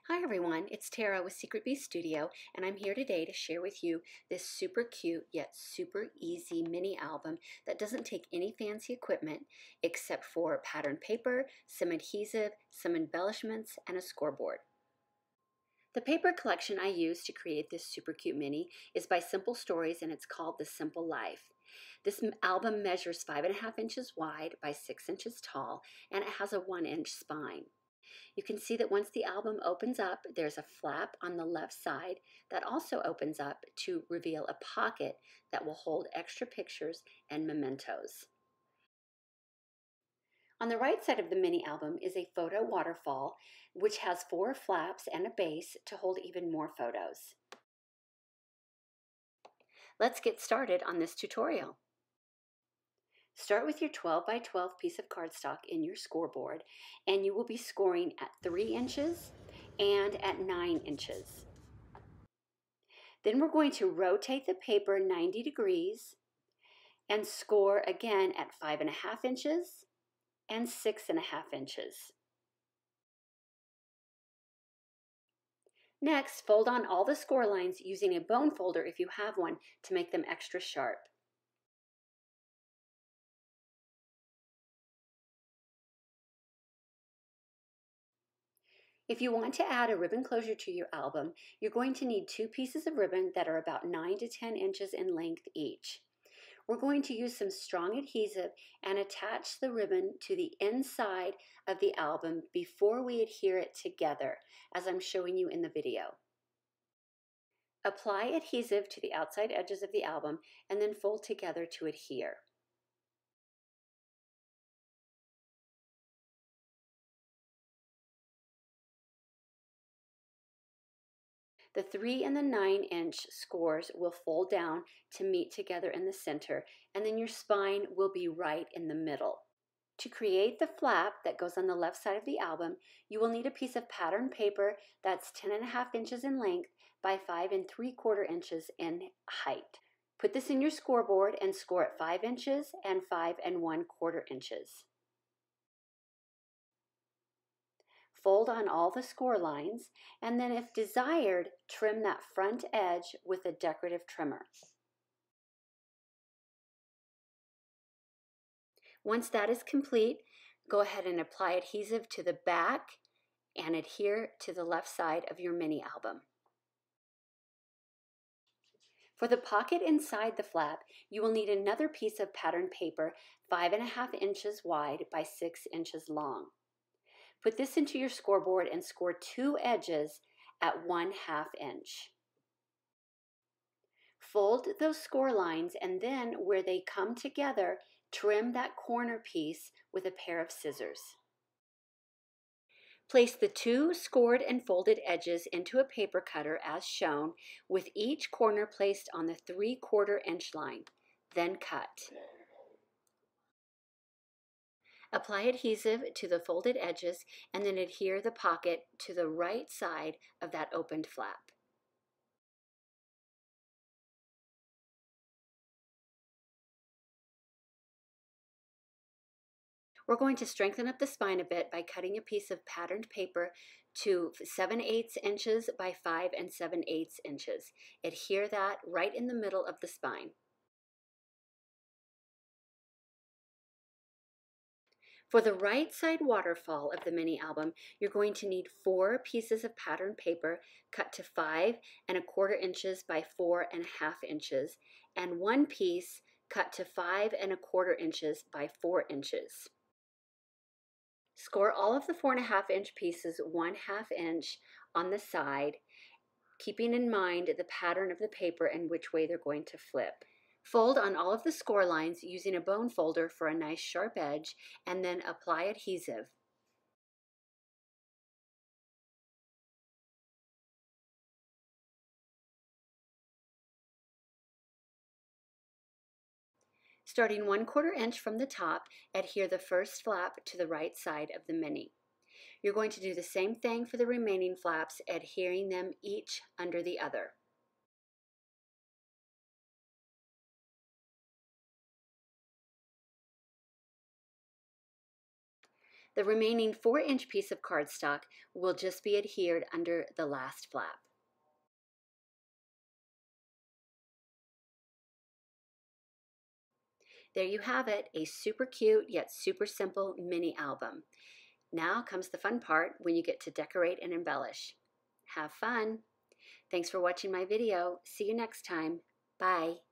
Hi everyone, it's Tara with Secret Bee Studio, and I'm here today to share with you this super cute yet super easy mini album that doesn't take any fancy equipment except for patterned paper, some adhesive, some embellishments, and a scoreboard. The paper collection I used to create this super cute mini is by Simple Stories, and it's called The Simple Life. This album measures 5.5 inches wide by 6 inches tall, and it has a 1-inch spine. You can see that once the album opens up, there's a flap on the left side that also opens up to reveal a pocket that will hold extra pictures and mementos. On the right side of the mini album is a photo waterfall, which has 4 flaps and a base to hold even more photos. Let's get started on this tutorial. Start with your 12 by 12 piece of cardstock in your scoreboard, and you will be scoring at 3 inches and at 9 inches. Then we're going to rotate the paper 90 degrees and score again at 5.5 inches and 6.5 inches. Next, fold on all the score lines using a bone folder if you have one to make them extra sharp. If you want to add a ribbon closure to your album, you're going to need 2 pieces of ribbon that are about 9 to 10 inches in length each. We're going to use some strong adhesive and attach the ribbon to the inside of the album before we adhere it together, as I'm showing you in the video. Apply adhesive to the outside edges of the album and then fold together to adhere. The 3 and the 9-inch scores will fold down to meet together in the center, and then your spine will be right in the middle. To create the flap that goes on the left side of the album, you will need a piece of patterned paper that's 10.5 inches in length by 5.75 inches in height. Put this in your scoreboard and score at 5 inches and 5.25 inches. Fold on all the score lines, and then if desired, trim that front edge with a decorative trimmer. Once that is complete, go ahead and apply adhesive to the back and adhere to the left side of your mini album. For the pocket inside the flap, you will need another piece of patterned paper 5.5 inches wide by 6 inches long. Put this into your scoreboard and score 2 edges at 1/2 inch. Fold those score lines, and then where they come together, trim that corner piece with a pair of scissors. Place the 2 scored and folded edges into a paper cutter as shown, with each corner placed on the 3/4 inch line. Then cut. Apply adhesive to the folded edges and then adhere the pocket to the right side of that opened flap. We're going to strengthen up the spine a bit by cutting a piece of patterned paper to 7/8 inches by 5 7/8 inches. Adhere that right in the middle of the spine. For the right side waterfall of the mini album, you're going to need 4 pieces of patterned paper cut to 5.25 inches by 4.5 inches, and 1 piece cut to 5.25 inches by 4 inches. Score all of the 4.5 inch pieces 1/2 inch on the side, keeping in mind the pattern of the paper and which way they're going to flip. Fold on all of the score lines using a bone folder for a nice sharp edge, and then apply adhesive. Starting 1/4 inch from the top, adhere the first flap to the right side of the mini. You're going to do the same thing for the remaining flaps, adhering them each under the other. The remaining 4-inch piece of cardstock will just be adhered under the last flap. There you have it, a super cute yet super simple mini album. Now comes the fun part when you get to decorate and embellish. Have fun! Thanks for watching my video. See you next time. Bye.